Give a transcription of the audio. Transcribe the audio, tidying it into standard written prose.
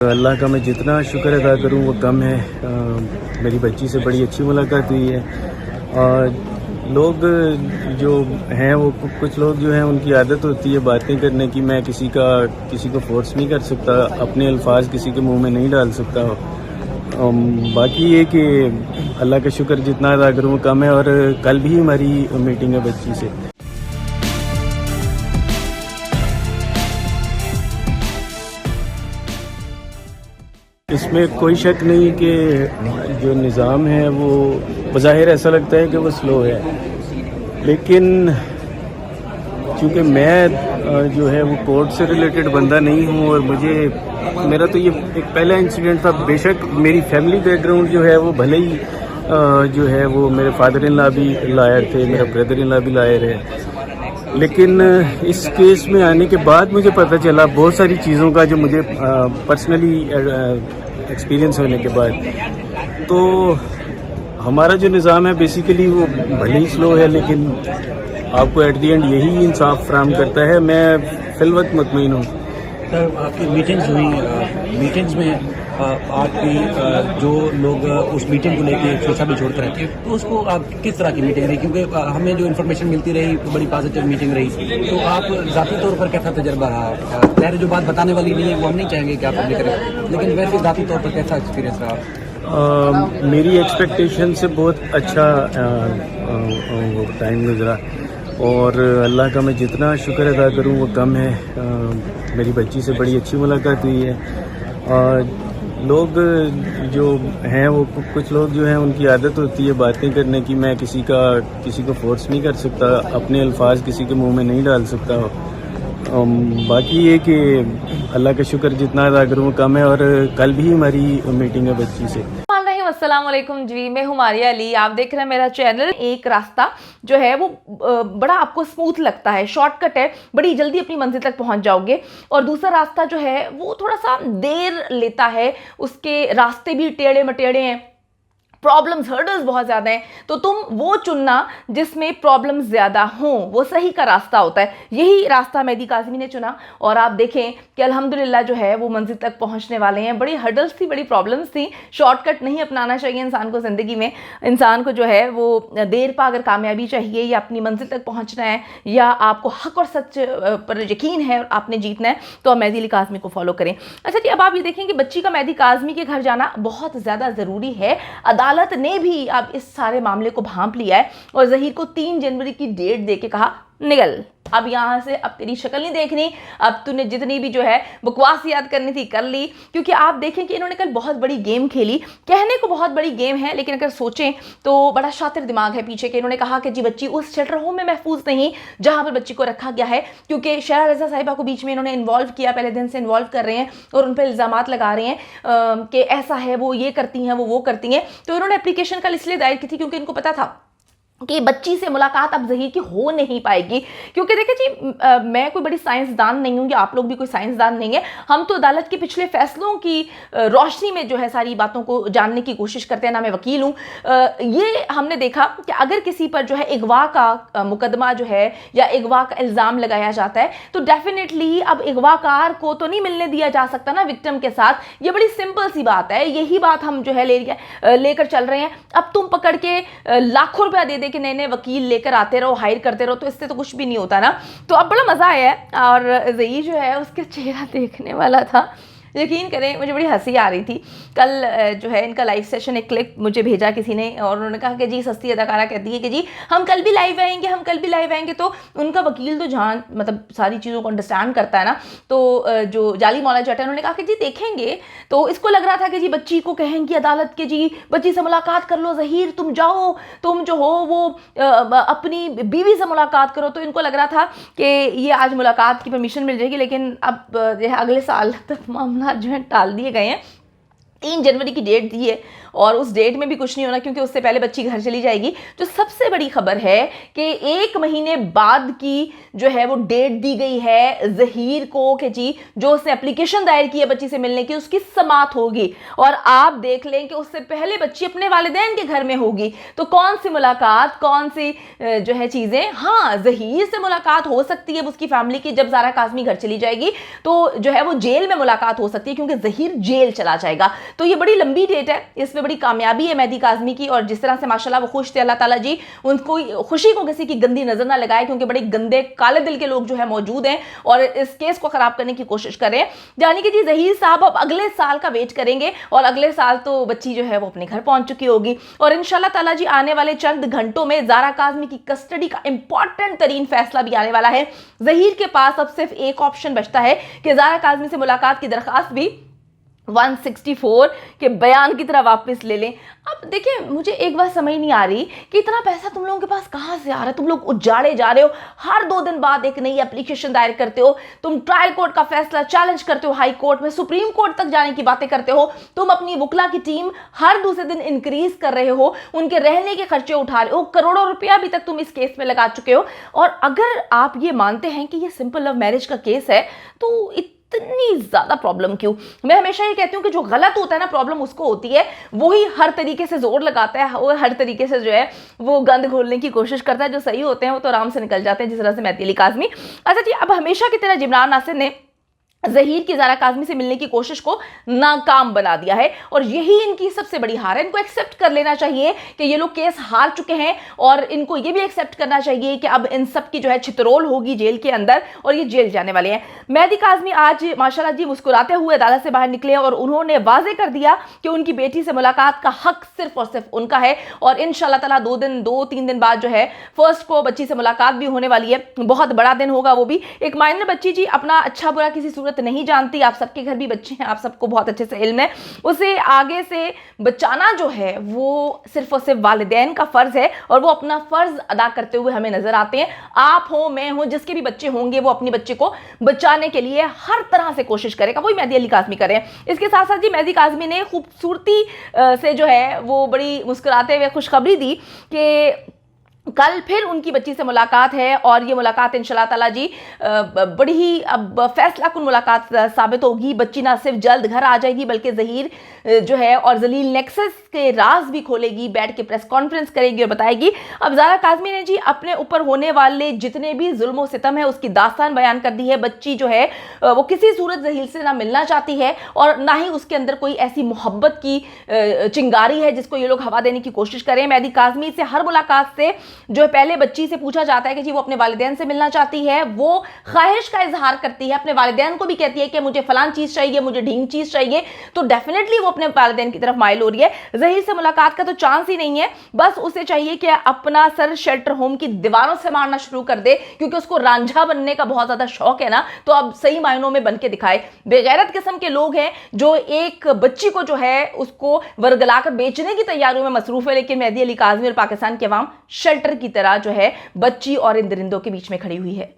अल्लाह का मैं जितना शुक्र अदा करूँ वो कम है। मेरी बच्ची से बड़ी अच्छी मुलाकात हुई है। और लोग जो हैं वो कुछ लोग जो हैं उनकी आदत होती है बातें करने की। मैं किसी को फोर्स नहीं कर सकता, अपने अल्फाज किसी के मुंह में नहीं डाल सकता। बाकी ये कि अल्लाह का शुक्र जितना अदा करूँ वो कम है। और कल भी हमारी मीटिंग है बच्ची से। इसमें कोई शक नहीं कि जो निज़ाम है वो बज़ाहिर ऐसा लगता है कि वो स्लो है, लेकिन चूँकि मैं जो है वो कोर्ट से रिलेटेड बंदा नहीं हूँ और मेरा तो ये एक पहला इंसिडेंट था। बेशक मेरी फैमिली बैकग्राउंड जो है वो भले ही जो है वो मेरे फादर इन लॉ भी लायर थे, मेरा ब्रदर इन लॉ भी लायर है, लेकिन इस केस में आने के बाद मुझे पता चला बहुत सारी चीज़ों का जो मुझे पर्सनली एक्सपीरियंस होने के बाद। तो हमारा जो निज़ाम है बेसिकली वो भले ही स्लो है, लेकिन आपको एट दी एंड यही इंसाफ फराहम करता है। मैं फिलवक्त मुतमईन हूँ। सर, आपकी मीटिंग्स हुई, मीटिंग्स में आपकी जो लोग उस मीटिंग को लेके सोचा भी छोड़कर रहते हैं, तो उसको आप किस तरह की मीटिंग रही? क्योंकि हमें जो इन्फॉर्मेशन मिलती रही तो बड़ी पॉजिटिव मीटिंग रही, तो आप ज़ाती तौर पर कैसा तजर्बा रहा? खैर जो बात बताने वाली नहीं है वो हम नहीं चाहेंगे कि आप पब्लिक करें, लेकिन वैसे ज़ाती तौर पर कैसा एक्सपीरियंस रहा? मेरी एक्सपेक्टेशन से बहुत अच्छा वो टाइम गुजरा और अल्लाह का मैं जितना शुक्र अदा करूँ वो कम है। मेरी बच्ची से बड़ी अच्छी मुलाकात हुई है। और लोग जो हैं वो कुछ लोग जो हैं उनकी आदत होती है बातें करने की। मैं किसी को फोर्स नहीं कर सकता, अपने अल्फाज किसी के मुंह में नहीं डाल सकता। बाकी ये कि अल्लाह का शुक्र जितना अदा करूँ वो कम है। और कल भी हमारी मीटिंग है बच्ची से। अस्सलाम वालेकुम जी, मैं हूँ मारिया अली। आप देख रहे हैं मेरा चैनल। एक रास्ता जो है वो बड़ा आपको स्मूथ लगता है, शॉर्टकट है, बड़ी जल्दी अपनी मंजिल तक पहुंच जाओगे। और दूसरा रास्ता जो है वो थोड़ा सा देर लेता है, उसके रास्ते भी टेढ़े मटेढ़े हैं, प्रॉब्लम्स हर्डल्स बहुत ज़्यादा हैं। तो तुम वो चुनना जिसमें प्रॉब्लम्स ज़्यादा हों, वो सही का रास्ता होता है। यही रास्ता मेहदी काज़मी ने चुना और आप देखें कि अल्हम्दुलिल्लाह जो है वो मंजिल तक पहुंचने वाले हैं। बड़ी हर्डल्स थी, बड़ी प्रॉब्लम्स थी। शॉर्टकट नहीं अपनाना चाहिए इंसान को ज़िंदगी में। इंसान को जो है वो देर पा अगर कामयाबी चाहिए या अपनी मंजिल तक पहुँचना है या आपको हक और सच पर यकीन है और आपने जीतना है, तो आप मेहदी अली काज़मी को फॉलो करें। अच्छा जी, अब आप ये देखें कि बच्ची का मेहदी काज़मी के घर जाना बहुत ज़्यादा ज़रूरी है। अदालत ने भी अब इस सारे मामले को भांप लिया है और ज़हीर को 3 जनवरी की डेट देके कहा निकल, अब यहाँ से अब तेरी शक्ल नहीं देखनी, अब तूने जितनी भी जो है बकवास याद करनी थी कर ली। क्योंकि आप देखें कि इन्होंने कल बहुत बड़ी गेम खेली। कहने को बहुत बड़ी गेम है, लेकिन अगर सोचें तो बड़ा शातिर दिमाग है पीछे के। इन्होंने कहा कि जी बच्ची उस शेल्टर होम में महफूज नहीं जहाँ पर बच्ची को रखा गया है, क्योंकि शहर रज़ा साहिबा को बीच में इन्होंने इन्वॉल्व किया, पहले दिन से इन्वॉल्व कर रहे हैं और उन पर इल्ज़ामात लगा रहे हैं कि ऐसा है, वो ये करती हैं, वो करती हैं। तो इन्होंने एप्लीकेशन कल इसलिए दायर की थी क्योंकि इनको पता था कि बच्ची से मुलाकात अब ज़हीर की हो नहीं पाएगी। क्योंकि देखिए जी, मैं कोई बड़ी साइंसदान नहीं हूँ या आप लोग भी कोई साइंसदान नहीं है। हम तो अदालत के पिछले फैसलों की रोशनी में जो है सारी बातों को जानने की कोशिश करते हैं ना। मैं वकील हूँ। ये हमने देखा कि अगर किसी पर जो है अगवा का मुकदमा जो है या अगवा का इल्ज़ाम लगाया जाता है, तो डेफिनेटली अब अगवाकार को तो नहीं मिलने दिया जा सकता ना विक्टिम के साथ। ये बड़ी सिंपल सी बात है। यही बात हम जो है लेकर चल रहे हैं। अब तुम पकड़ के लाखों रुपया दे कि नए नए वकील लेकर आते रहो, हायर करते रहो, तो इससे तो कुछ भी नहीं होता ना। तो अब बड़ा मज़ा आया है। और ज़ही जो है उसका चेहरा देखने वाला था, यकीन करें मुझे बड़ी हंसी आ रही थी। कल जो है इनका लाइव सेशन एक क्लिप मुझे भेजा किसी ने और उन्होंने कहा कि जी सस्ती अदाकारा कहती है कि जी हम कल भी लाइव आएंगे, हम कल भी लाइव आएंगे। तो उनका वकील तो जहाँ मतलब सारी चीज़ों को अंडरस्टैंड करता है ना, तो जो जाली मौला जट है उन्होंने कहा कि जी देखेंगे। तो इसको लग रहा था कि जी बच्ची को कहेंगी अदालत के जी बच्ची से मुलाकात कर लो ज़हीर, तुम जाओ, तुम जो हो वो अपनी बीवी से मुलाकात करो। तो इनको लग रहा था कि ये आज मुलाकात की परमिशन मिल जाएगी, लेकिन अब जो है अगले साल तक मामला जो है टाल दिए गए हैं। 3 जनवरी की डेट दी है और उस डेट में भी कुछ नहीं होना क्योंकि उससे पहले बच्ची घर चली जाएगी। जो सबसे बड़ी खबर है कि 1 महीने बाद की जो है वो डेट दी गई है ज़हीर को कि जी जो उसने एप्लीकेशन दायर की है बच्ची से मिलने की उसकी समाअत होगी और आप देख लें कि उससे पहले बच्ची अपने वालिदैन के घर में होगी। तो कौन सी मुलाकात, कौन सी जो है चीज़ें, हाँ ज़हीर से मुलाकात हो सकती है उसकी फैमिली की जब ज़ारा काज़मी घर चली जाएगी तो जो है वो जेल में मुलाकात हो सकती है क्योंकि ज़हीर जेल चला जाएगा। तो ये बड़ी लंबी डेट है, इसमें बड़ी कामयाबी है मेहदी काज़मी की और जिस तरह से माशाल्लाह वो खुश थे, अल्लाह ताला जी उनको खुशी को किसी की गंदी नजर ना लगाए क्योंकि बड़े गंदे काले दिल के लोग जो है मौजूद हैं और इस केस को खराब करने की कोशिश कर रहे हैं। यानी कि जी ज़हीर साहब अब अगले साल का वेट करेंगे और अगले साल तो बच्ची जो है वो अपने घर पहुंच चुकी होगी और इंशाल्लाह ताला जी आने वाले चंद घंटों में ज़ारा काज़मी की कस्टडी का इंपॉर्टेंट तरीन फैसला भी आने वाला है। ज़हीर के पास अब सिर्फ एक ऑप्शन बचता है कि ज़ारा काज़मी से मुलाकात की दरख्वास्त भी 164 के बयान की तरह वापस ले लें। अब देखिए मुझे एक बात समझ नहीं आ रही कि इतना पैसा तुम लोगों के पास कहाँ से आ रहा है। तुम लोग उजाड़े जा रहे हो, हर 2 दिन बाद एक नई एप्लीकेशन दायर करते हो, तुम ट्रायल कोर्ट का फैसला चैलेंज करते हो, हाई कोर्ट में सुप्रीम कोर्ट तक जाने की बातें करते हो, तुम अपनी वकला की टीम हर दूसरे दिन इंक्रीज कर रहे हो, उनके रहने के खर्चे उठा रहे हो, करोड़ों रुपया अभी तक तुम इस केस में लगा चुके हो। और अगर आप ये मानते हैं कि ये सिंपल लव मैरिज का केस है तो इतनी ज्यादा प्रॉब्लम क्यों? मैं हमेशा ये कहती हूँ कि जो गलत होता है ना प्रॉब्लम उसको होती है, वही हर तरीके से जोर लगाता है और हर तरीके से जो है वो गंद घोलने की कोशिश करता है। जो सही होते हैं वो तो आराम से निकल जाते हैं, जिस तरह से मेहदी अली काज़मी। अच्छा जी, अब हमेशा की तरह जिमरान नासिर ने ज़हीर की ज़ारा काज़मी से मिलने की कोशिश को नाकाम बना दिया है और यही इनकी सबसे बड़ी हार है। इनको एक्सेप्ट कर लेना चाहिए कि ये लोग केस हार चुके हैं और इनको ये भी एक्सेप्ट करना चाहिए कि अब इन सब की जो है छितरोल होगी जेल के अंदर और ये जेल जाने वाले हैं। मेहदी काज़मी आज माशाल्लाह जी मुस्कुराते हुए अदालत से बाहर निकले और उन्होंने वाजे कर दिया कि उनकी बेटी से मुलाकात का हक सिर्फ और सिर्फ उनका है और इंशाल्लाह ताला 2-3 दिन बाद जो है 1 को बच्ची से मुलाकात भी होने वाली है। बहुत बड़ा दिन होगा वो भी। एक माइनर बच्ची जी अपना अच्छा बुरा किसी सूरत नहीं जानती, आप सबके घर भी बच्चे हैं, आप सबको बहुत अच्छे से इल्म है। उसे आगे से बचाना जो है वो सिर्फ और सिर्फ वालिदैन का फर्ज है और वो अपना फर्ज अदा करते हुए हमें नजर आते हैं। आप हो, मैं हूं, जिसके भी बच्चे होंगे वो अपने बच्चे को बचाने के लिए हर तरह से कोशिश करेगा। वही मेहदी अली काज़मी कर रहे हैं। इसके साथ साथ जी मेहदी काज़मी ने खूबसूरती से जो है वो बड़ी मुस्कुराते हुए खुशखबरी दी कि कल फिर उनकी बच्ची से मुलाकात है और ये मुलाकात इंशाल्लाह ताला जी बड़ी ही अब फैसला कुन मुलाकात साबित होगी। बच्ची ना सिर्फ जल्द घर आ जाएगी बल्कि ज़हीर जो है और जलील नेक्सस के राज भी खोलेगी, बैठ के प्रेस कॉन्फ्रेंस करेगी और बताएगी। अब ज़ारा काज़मी ने जी अपने ऊपर होने वाले जितने भी जुल्म सितम है उसकी दास्तान बयान कर दी है। बच्ची जो है वो किसी सूरत ज़हीर से ना मिलना चाहती है और ना ही उसके अंदर कोई ऐसी मोहब्बत की चिंगारी है जिसको ये लोग हवा देने की कोशिश करें। मेहदी काज़मी से हर मुलाकात से जो पहले बच्ची से पूछा जाता है कि जी वो अपने वालिदैन से मिलना चाहती है, वो ख्वाहिश का इजहार करती है, अपने वालिदैन को भी कहती है कि मुझे फलान चीज चाहिए, मुझे ढींग चीज चाहिए, तो डेफिनेटली वो अपने वालिदैन की तरफ माइल हो रही है। ज़हीर से मुलाकात का तो चांस ही नहीं है, बस उसे चाहिए कि अपना सर शेल्टर होम की दीवारों से मारना शुरू कर दे क्योंकि उसको रांझा बनने का बहुत ज्यादा शौक है ना, तो अब सही मायनों में बन के दिखाए। बेगैरत किस्म के लोग हैं जो एक बच्ची को जो है उसको वर्गलाकर बेचने की तैयारियों में मसरूफ है, लेकिन मेहदी अली काज़मी और पाकिस्तान की अवाम शेल्टर की तरह जो है बच्ची और इन दरिंदों के बीच में खड़ी हुई है।